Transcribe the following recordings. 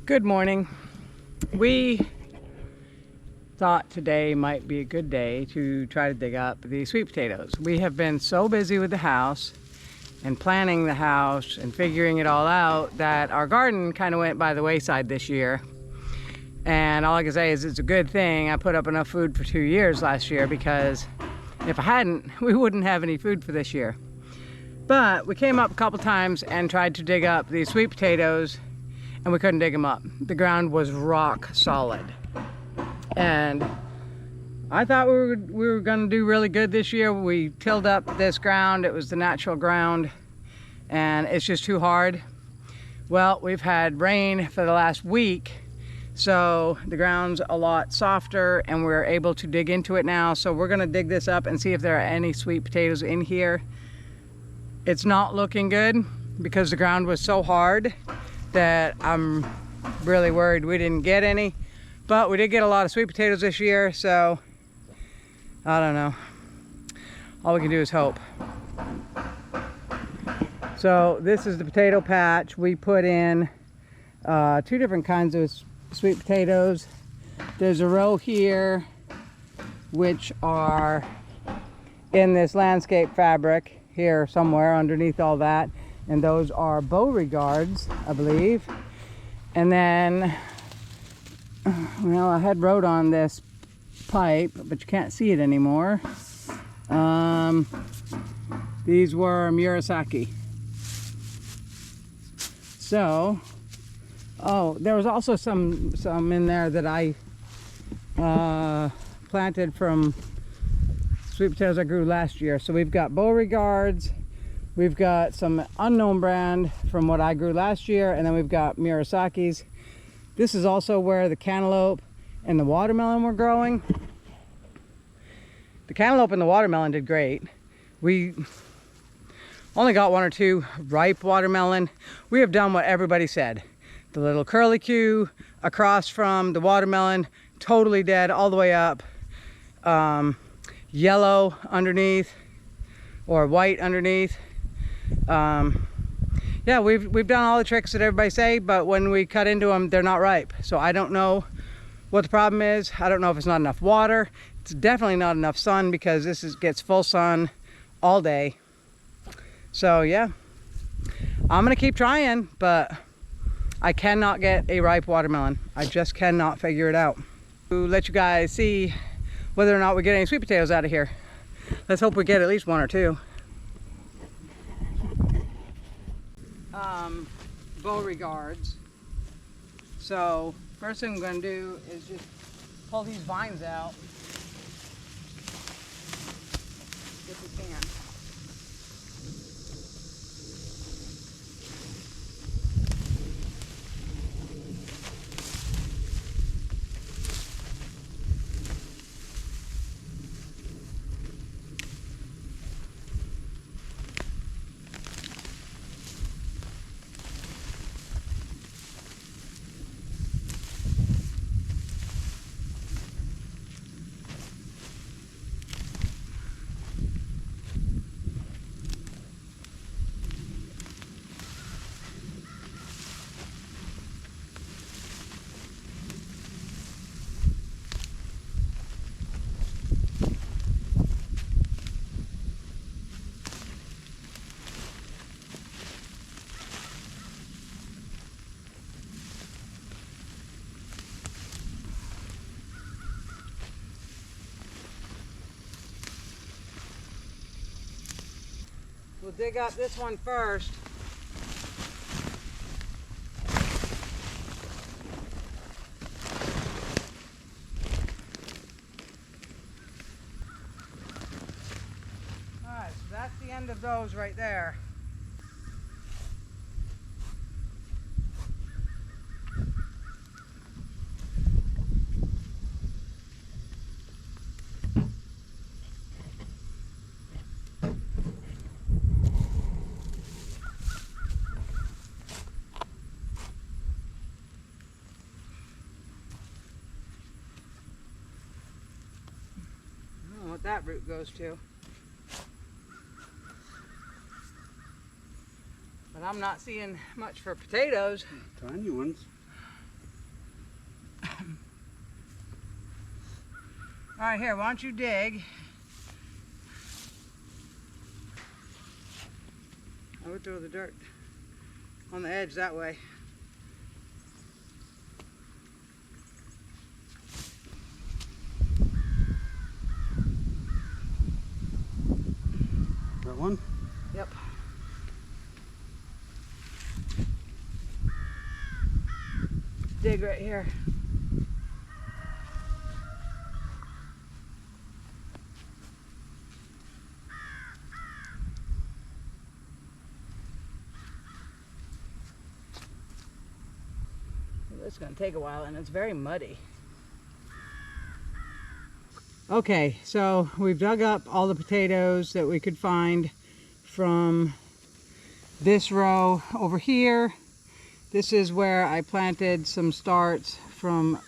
Good morning. We thought today might be a good day to try to dig up the sweet potatoes. We have been so busy with the house and planning the house and figuring it all out that our garden kind of went by the wayside this year. And all I can say is it's a good thing I put up enough food for 2 years last year, because if I hadn't, we wouldn't have any food for this year. But we came up a couple times and tried to dig up these sweet potatoes, and we couldn't dig them up. The ground was rock solid. And I thought we were gonna do really good this year. We tilled up this ground. It was the natural ground, and it's just too hard. Well, we've had rain for the last week, so the ground's a lot softer and we're able to dig into it now. So we're gonna dig this up and see if there are any sweet potatoes in here. It's not looking good because the ground was so hard that I'm really worried we didn't get any. But we did get a lot of sweet potatoes this year, so I don't know. All we can do is hope. So this is the potato patch. We put in 2 different kinds of sweet potatoes. There's a row here which are in this landscape fabric here somewhere underneath all that, and those are Beauregards, I believe. And then, well, I had wrote on this pipe, but you can't see it anymore. These were Murasaki. So, oh, there was also some in there that I planted from sweet potatoes I grew last year. So we've got Beauregards, we've got some unknown brand from what I grew last year, and then we've got Murasaki's. This is also where the cantaloupe and the watermelon were growing. The cantaloupe and the watermelon did great. We only got 1 or 2 ripe watermelon. We have done what everybody said. The little curlicue across from the watermelon, totally dead all the way up. Yellow underneath, or white underneath. Yeah, we've done all the tricks that everybody say, but when we cut into them, they're not ripe. So I don't know what the problem is. I don't know if it's not enough water. It's definitely not enough sun, because this gets full sun all day. So yeah, I'm gonna keep trying, but I cannot get a ripe watermelon. I just cannot figure it out. To let you guys see whether or not we get any sweet potatoes out of here. Let's hope we get at least 1 or 2. Beauregards. So first thing I'm going to do is just pull these vines out if we can. We'll dig up this one first. All right, so that's the end of those right there. What that root goes to. But I'm not seeing much for potatoes. Tiny ones. All right, here, why don't you dig? I would throw the dirt on the edge that way. That one? Yep. Dig right here. It's going to take a while and it's very muddy. Okay, so we've dug up all the potatoes that we could find from this row over here. This is where I planted some starts from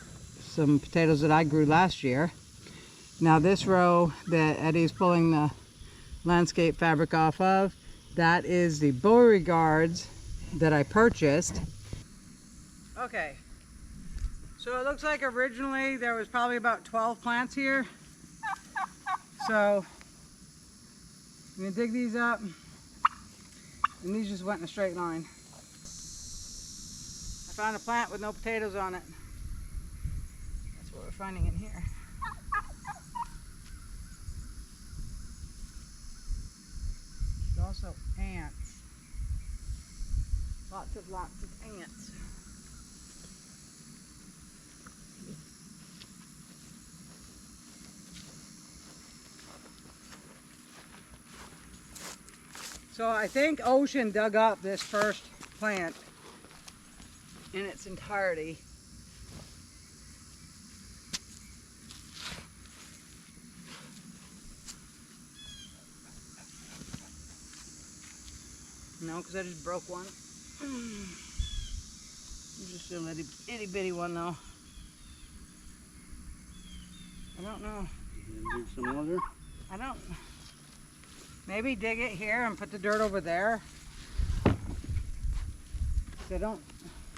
some potatoes that I grew last year. Now this row that Eddie's pulling the landscape fabric off of, that is the Beauregards that I purchased. Okay, so it looks like originally there was probably about 12 plants here. So I'm gonna dig these up, and these just went in a straight line. I found a plant with no potatoes on it. That's what we're finding in here. There's also ants. Lots of ants. So I think Ocean dug up this first plant in its entirety. No, because I just broke one. Just a little itty bitty one though. I don't know. Dig some more there? I don't. Maybe dig it here and put the dirt over there. I don't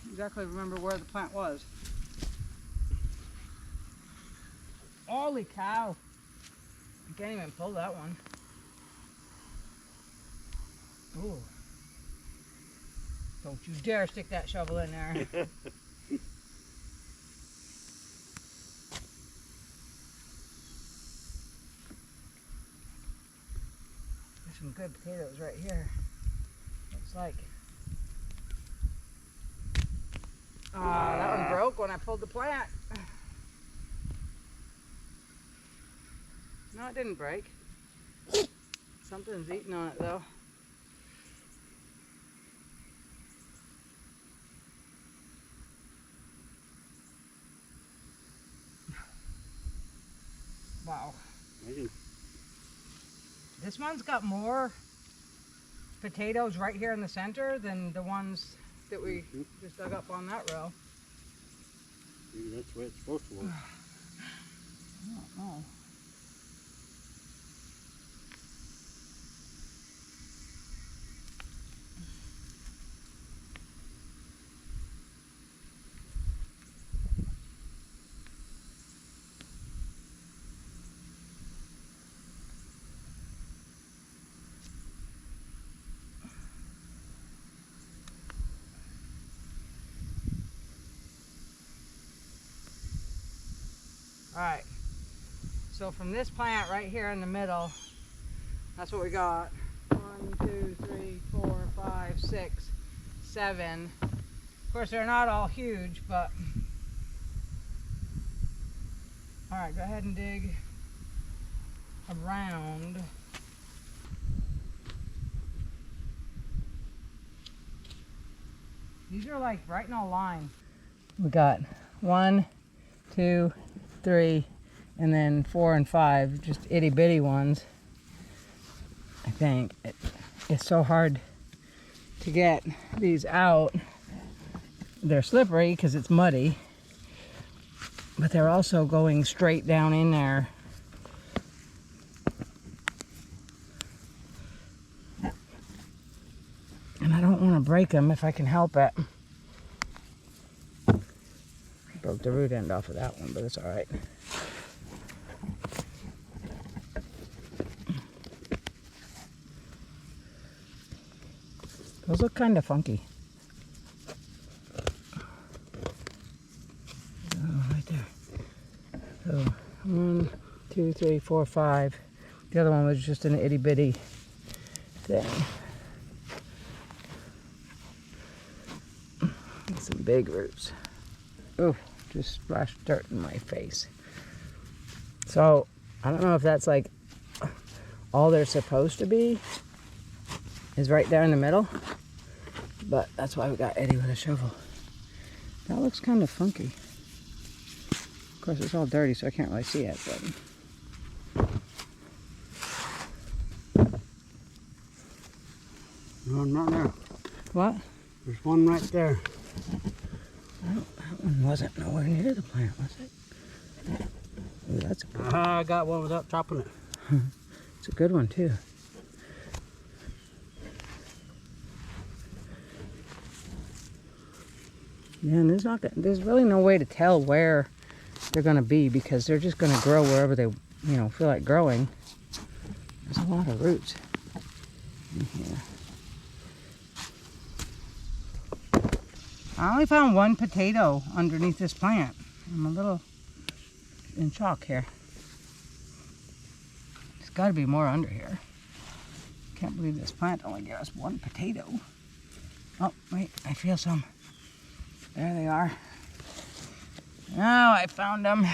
exactly remember where the plant was. Holy cow. I can't even pull that one. Ooh. Don't you dare stick that shovel in there. There's some good potatoes right here. Looks like. Ah, that one broke when I pulled the plant. No, it didn't break. Something's eating on it though. Wow. This one's got more potatoes right here in the center than the ones that we just dug up on that row. Maybe that's the way it's supposed to look. I don't know. Alright, so from this plant right here in the middle, that's what we got. 1, 2, 3, 4, 5, 6, 7. Of course, they're not all huge, but. Alright, go ahead and dig around. These are like right in a line. We got 1, 2, 3, and then 4 and 5, just itty bitty ones. I think it's so hard to get these out. They're slippery because it's muddy, but they're also going straight down in there. And I don't want to break them if I can help it. Broke the root end off of that one, but it's all right. Those look kind of funky. Oh, right there. So 1, 2, 3, 4, 5. The other one was just an itty bitty thing. And some big roots. Oh, just splashed dirt in my face. So I don't know if that's like all they're supposed to be is right there in the middle, but that's why we got Eddie with a shovel. That looks kind of funky. Of course, it's all dirty, so I can't really see it, but No, not there. what? There's one right there. That one wasn't nowhere near the plant, was it? Ooh, that's a good one. I got one without chopping it. It's a good one too. Yeah, and there's really no way to tell where they're gonna be because they're just gonna grow wherever they, feel like growing. There's a lot of roots in here. I only found one potato underneath this plant. I'm a little in shock here. There's got to be more under here. Can't believe this plant only gave us one potato. Oh, wait, I feel some. There they are. Now I found them.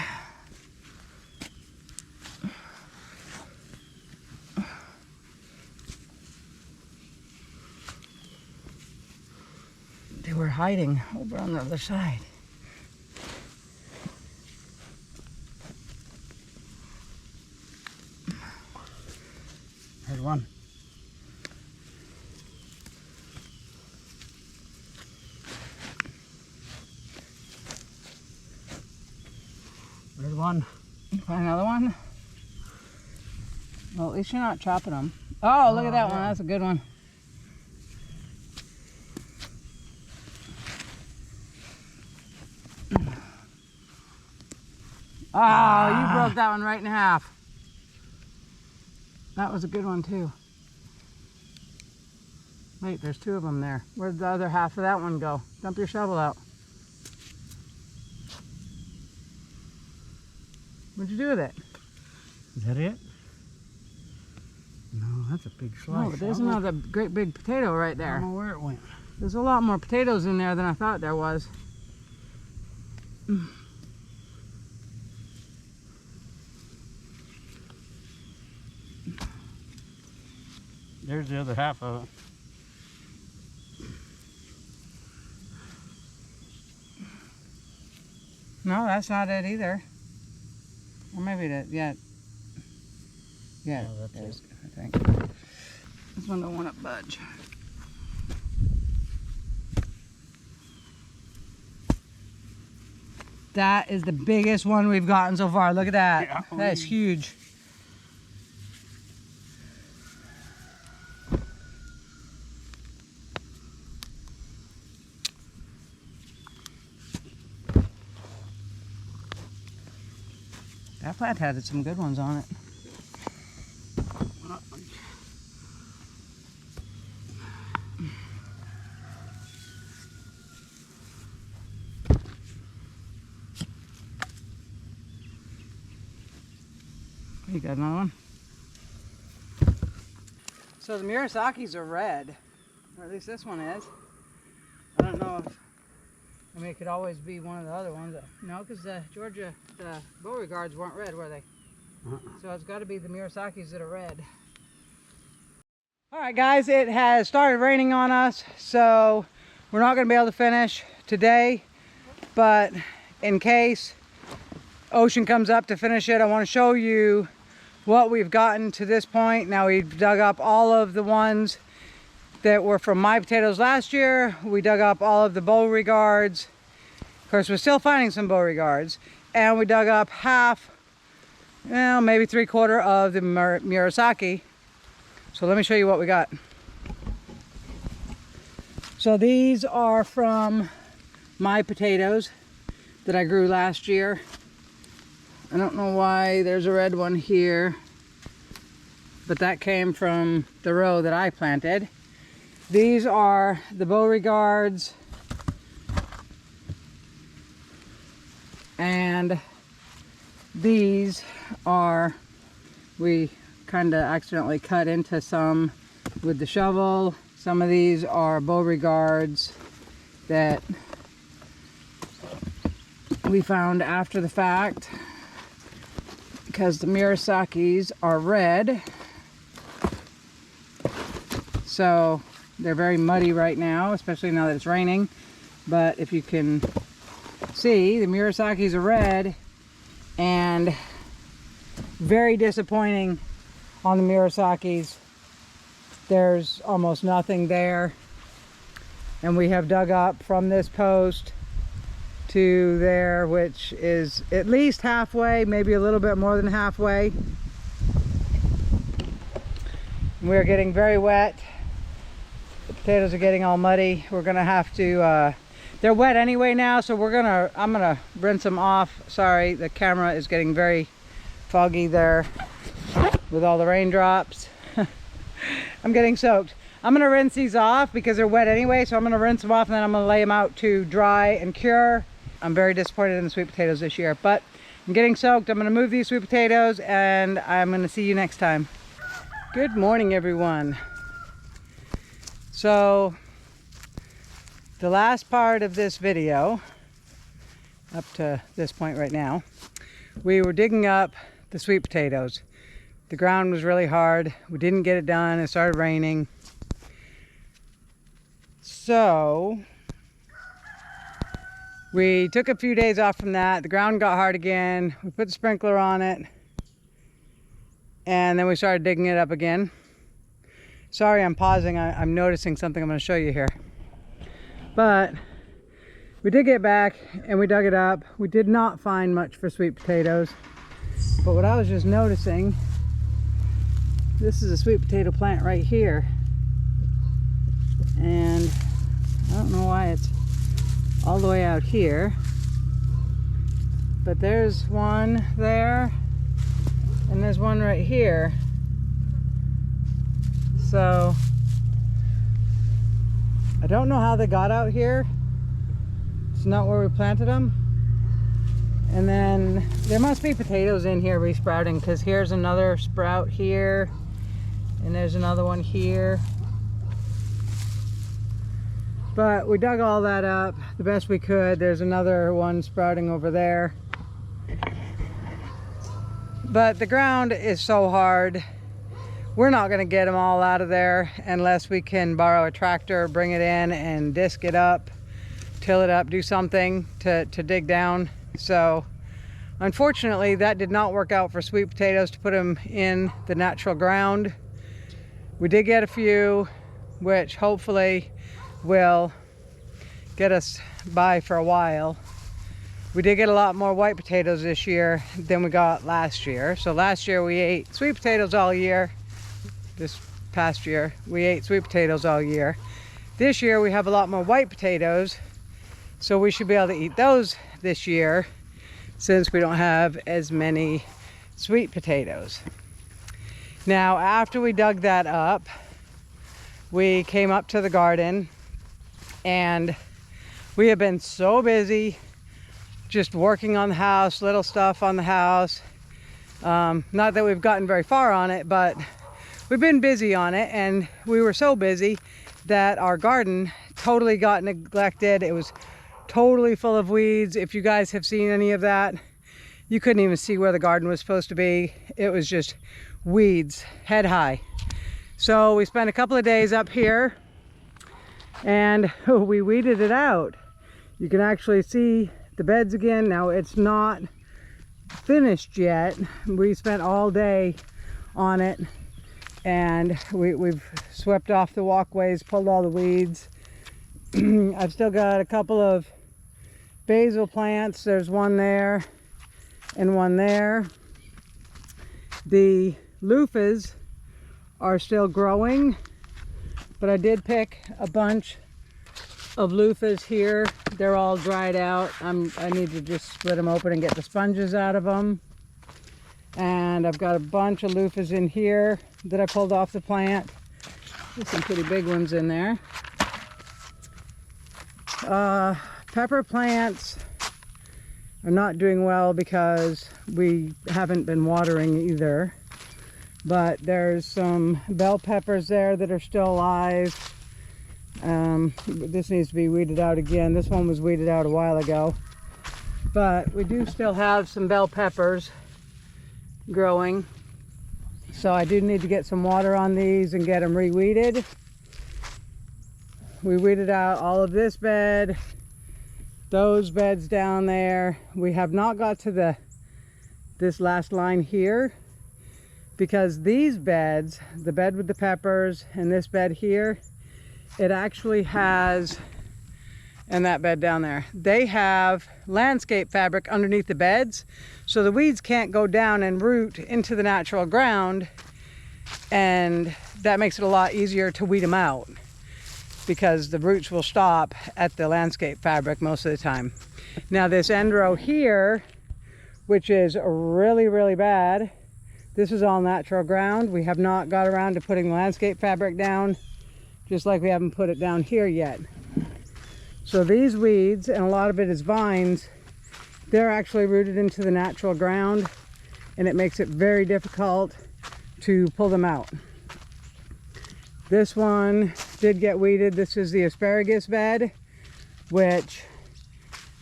They were hiding over on the other side. There's one. There's one. Find another one? Well, at least you're not chopping them. Oh, look at that one. That's a good one. Oh, you broke that one right in half. That was a good one too. Wait, there's two of them there. Where'd the other half of that one go? Dump your shovel out. What'd you do with it? Is that it? No, that's a big slice. No, but there's another great big potato right I there. don't know where it went. There's a lot more potatoes in there than I thought there was. There's the other half of it. No, that's not it either. Or maybe that, yeah. Yeah, No, that's there's, I think. This one don't want to budge. That is the biggest one we've gotten so far. Look at that. Yeah. That is huge. That plant had some good ones on it. You got another one? So the Murasakis are red, or at least this one is. I don't know if, it could always be one of the other ones. No, because the Beauregards weren't red, were they? So it's got to be the Murasakis that are red. All right, guys, it has started raining on us, so we're not going to be able to finish today, but in case Ocean comes up to finish it, I want to show you what we've gotten to this point. Now we've dug up all of the ones that were from my potatoes last year. We dug up all of the Beauregards. Of course, we're still finding some Beauregards. And we dug up half, well, maybe 3/4 of the Murasaki. So let me show you what we got. So these are from my potatoes that I grew last year. I don't know why there's a red one here, but that came from the row that I planted. These are the Beauregards, and these are, we kind of accidentally cut into some with the shovel. Some of these are Beauregards that we found after the fact because the Murasakis are red, so they're very muddy right now, especially now that it's raining. But if you can see, the Murasakis are red, and very disappointing on the Murasakis. There's almost nothing there, and we have dug up from this post to there, which is at least halfway, maybe a little bit more than halfway. We're getting very wet. The potatoes are getting all muddy. We're gonna have to, they're wet anyway now, so I'm gonna rinse them off. Sorry, the camera is getting very foggy there with all the raindrops. I'm getting soaked. I'm gonna rinse these off because they're wet anyway, so I'm gonna rinse them off and then I'm gonna lay them out to dry and cure. I'm very disappointed in the sweet potatoes this year, but I'm getting soaked. I'm gonna move these sweet potatoes and I'm gonna see you next time. Good morning, everyone. So the last part of this video, up to this point right now, we were digging up the sweet potatoes. The ground was really hard. We didn't get it done. It started raining. So we took a few days off from that. The ground got hard again. We put the sprinkler on it, and then we started digging it up again. Sorry, I'm pausing. I'm noticing something I'm going to show you here. But we did get back and we dug it up. We did not find much for sweet potatoes. But what I was just noticing, this is a sweet potato plant right here. And I don't know why it's all the way out here. But there's one there. And there's one right here. So I don't know how they got out here. It's not where we planted them. And then there must be potatoes in here resprouting, because here's another sprout here, and there's another one here. But we dug all that up the best we could. There's another one sprouting over there. But the ground is so hard. We're not going to get them all out of there unless we can borrow a tractor, bring it in and disc it up, till it up, do something to dig down. So unfortunately that did not work out for sweet potatoes, to put them in the natural ground. We did get a few, which hopefully will get us by for a while. We did get a lot more white potatoes this year than we got last year. So last year we ate sweet potatoes all year. This past year we ate sweet potatoes all year. This year we have a lot more white potatoes, so we should be able to eat those this year since we don't have as many sweet potatoes. Now after we dug that up, we came up to the garden, and we have been so busy just working on the house, little stuff on the house. Not that we've gotten very far on it, but we've been busy on it, and we were so busy that our garden totally got neglected. It was totally full of weeds. If you guys have seen any of that, you couldn't even see where the garden was supposed to be. It was just weeds head high. So we spent a couple of days up here and we weeded it out. You can actually see the beds again. Now it's not finished yet. We spent all day on it, and we've swept off the walkways, pulled all the weeds. I've still got a couple of basil plants. There's one there and one there. The loofahs are still growing, but I did pick a bunch of loofahs here. They're all dried out. I need to just split them open and get the sponges out of them. And I've got a bunch of loofahs in here that I pulled off the plant. There's some pretty big ones in there. Pepper plants are not doing well because we haven't been watering either. But there's some bell peppers there that are still alive. This needs to be weeded out again. This one was weeded out a while ago. But we do still have some bell peppers growing. So I do need to get some water on these and get them re-weeded. We weeded out all of this bed, those beds down there. We have not got to this last line here because these beds, the bed with the peppers and this bed here, it actually has, and that bed down there, they have landscape fabric underneath the beds, so the weeds can't go down and root into the natural ground, and that makes it a lot easier to weed them out because the roots will stop at the landscape fabric most of the time. Now this end row here, which is really, really bad, this is all natural ground. We have not got around to putting the landscape fabric down, just like we haven't put it down here yet. So these weeds, and a lot of it is vines, they're actually rooted into the natural ground, and it makes it very difficult to pull them out. This one did get weeded. This is the asparagus bed, which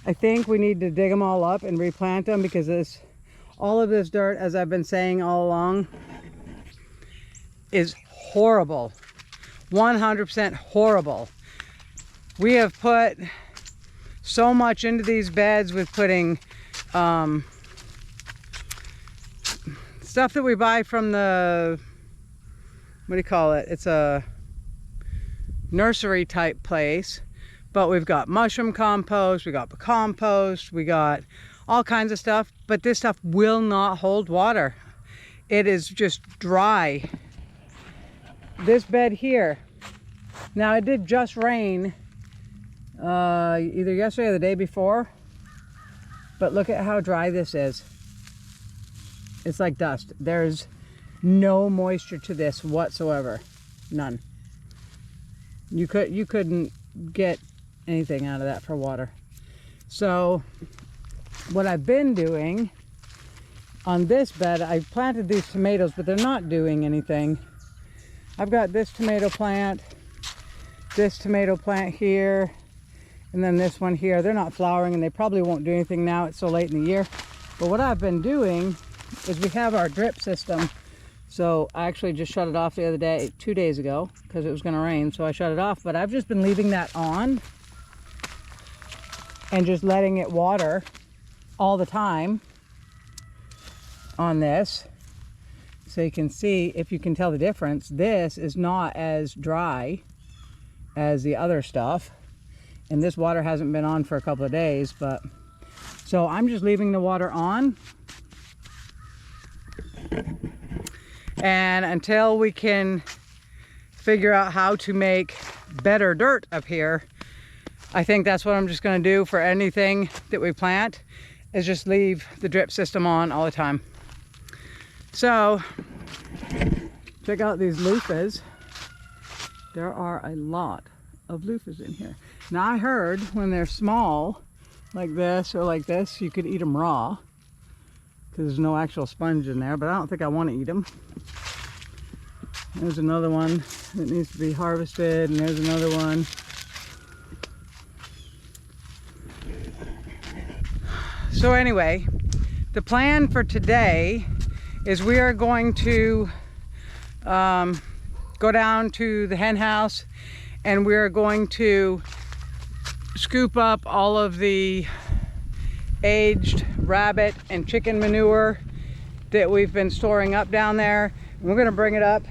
I think we need to dig them all up and replant them because all of this dirt, as I've been saying all along, is horrible. 100% horrible. We have put so much into these beds with putting stuff that we buy from the, what do you call it? It's a nursery type place, but we've got mushroom compost, we got compost, we got all kinds of stuff, but this stuff will not hold water. It is just dry. This bed here, now it did just rain either yesterday or the day before, but look at how dry this is. It's like dust. There's no moisture to this whatsoever. None. You couldn't get anything out of that for water. So what I've been doing on this bed, I've planted these tomatoes, but they're not doing anything. I've got this tomato plant here, and then this one here. They're not flowering and they probably won't do anything now. It's so late in the year. But what I've been doing is we have our drip system. So I actually just shut it off the other day, 2 days ago, because it was going to rain. So I shut it off, but I've just been leaving that on and just letting it water all the time on this. So you can see, if you can tell the difference, this is not as dry as the other stuff. And this water hasn't been on for a couple of days, but so I'm just leaving the water on. And until we can figure out how to make better dirt up here, I think that's what I'm just going to do for anything that we plant, is just leave the drip system on all the time. So check out these loofahs. There are a lot of loofahs in here. Now I heard when they're small like this or like this, you could eat them raw because there's no actual sponge in there, but I don't think I want to eat them. There's another one that needs to be harvested, and there's another one. So anyway, the plan for today is we are going to go down to the hen house, and we are going to scoop up all of the aged rabbit and chicken manure that we've been storing up down there. And we're going to bring it up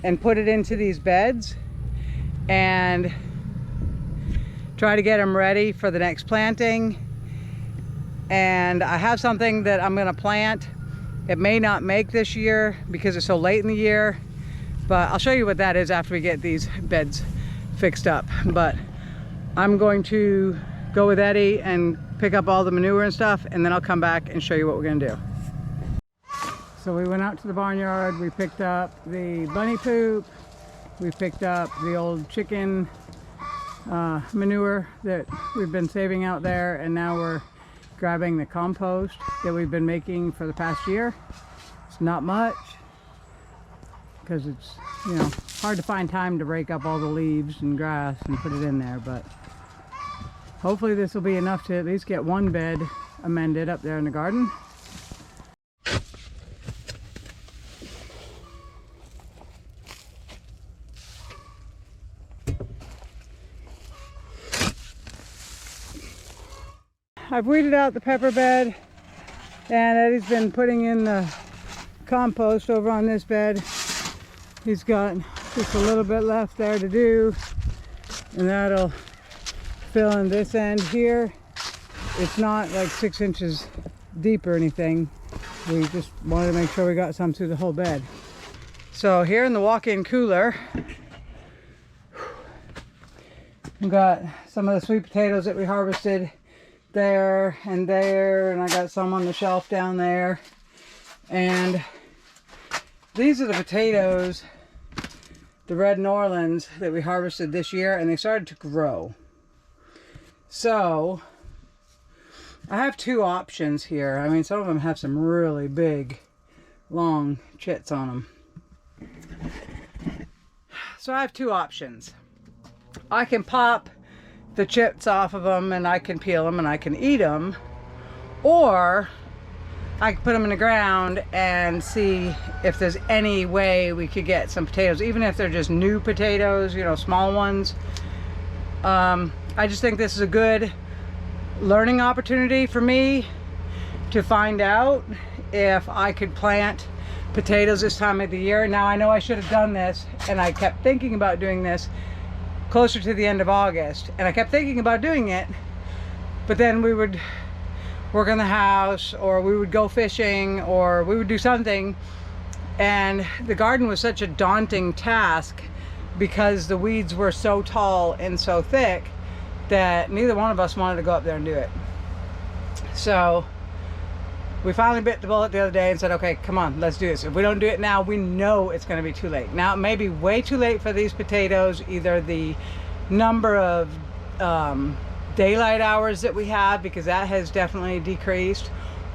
and put it into these beds and try to get them ready for the next planting. And I have something that I'm going to plant. It may not make this year because it's so late in the year, but I'll show you what that is after we get these beds fixed up. But I'm going to go with Eddie and pick up all the manure and stuff, and then I'll come back and show you what we're going to do. So we went out to the barnyard, we picked up the bunny poop, We picked up the old chicken manure that we've been saving out there, and now we're grabbing the compost that we've been making for the past year. It's not much because it's, you know, hard to find time to break up all the leaves and grass and put it in there, but hopefully this will be enough to at least get one bed amended up there in the garden. I've weeded out the pepper bed, and Eddie's been putting in the compost over on this bed. He's got just a little bit left there to do, and that'll fill in this end here. It's not like 6 inches deep or anything. We just wanted to make sure we got some through the whole bed. So here in the walk-in cooler, we've got some of the sweet potatoes that we harvested there, and I got some on the shelf down there. And these are the potatoes, the red Norlands, that we harvested this year, and they started to grow. So I have two options here. I mean, some of them have some really big, long chits on them. So I have two options. I can pop the chips off of them, and I can peel them and I can eat them, or I can put them in the ground and see if there's any way we could get some potatoes, even if they're just new potatoes, you know, small ones. I just think this is a good learning opportunity for me to find out if I could plant potatoes this time of the year. Now, I know I should have done this, and I kept thinking about doing this closer to the end of August, and I kept thinking about doing it, but then we would work on the house, or we would go fishing, or we would do something, and the garden was such a daunting task because the weeds were so tall and so thick that neither one of us wanted to go up there and do it. So we finally bit the bullet the other day and said, okay, come on, let's do this. If we don't do it now, we know it's going to be too late. Now, it may be way too late for these potatoes, either the number of daylight hours that we have, because that has definitely decreased,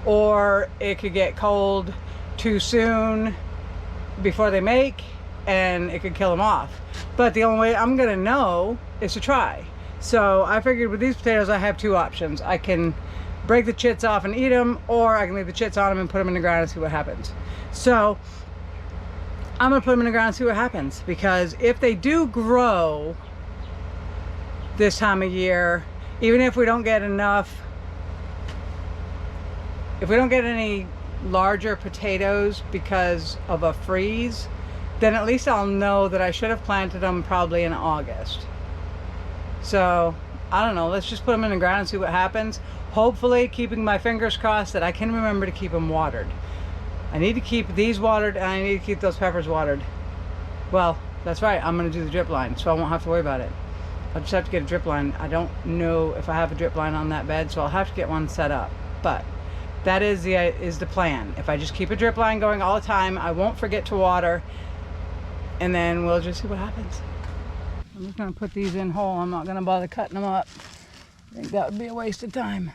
or it could get cold too soon before they make, and it could kill them off. But the only way I'm going to know is to try. So I figured with these potatoes, I have two options. I can break the chits off and eat them, or I can leave the chits on them and put them in the ground and see what happens. So I'm gonna put them in the ground and see what happens, because if they do grow this time of year, even if we don't get enough, if we don't get any larger potatoes because of a freeze, then at least I'll know that I should have planted them probably in August. So I don't know, let's just put them in the ground and see what happens. Hopefully, keeping my fingers crossed that I can remember to keep them watered. I need to keep these watered, and I need to keep those peppers watered. Well, that's right, I'm going to do the drip line, so I won't have to worry about it. I'll just have to get a drip line. I don't know if I have a drip line on that bed, so I'll have to get one set up. But that is the plan. If I just keep a drip line going all the time, I won't forget to water, and then we'll just see what happens. I'm just going to put these in whole. I'm not going to bother cutting them up. I think that would be a waste of time.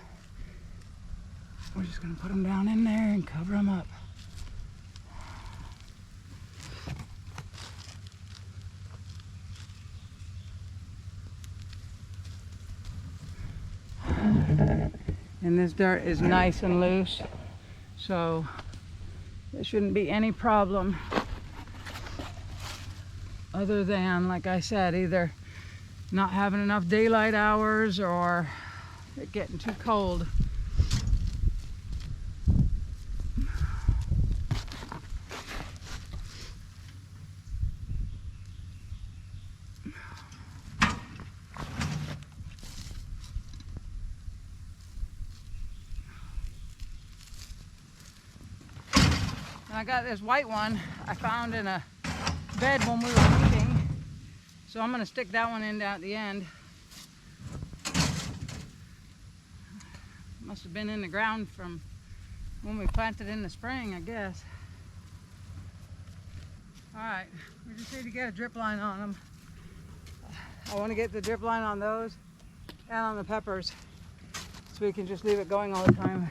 We're just going to put them down in there and cover them up. And this dirt is nice and loose, so there shouldn't be any problem, other than, like I said, either not having enough daylight hours or it getting too cold. And I got this white one I found in a bed when we were weeding, so I'm going to stick that one in down at the end. Must have been in the ground from when we planted in the spring, I guess. Alright, we just need to get a drip line on them. I want to get the drip line on those and on the peppers so we can just leave it going all the time.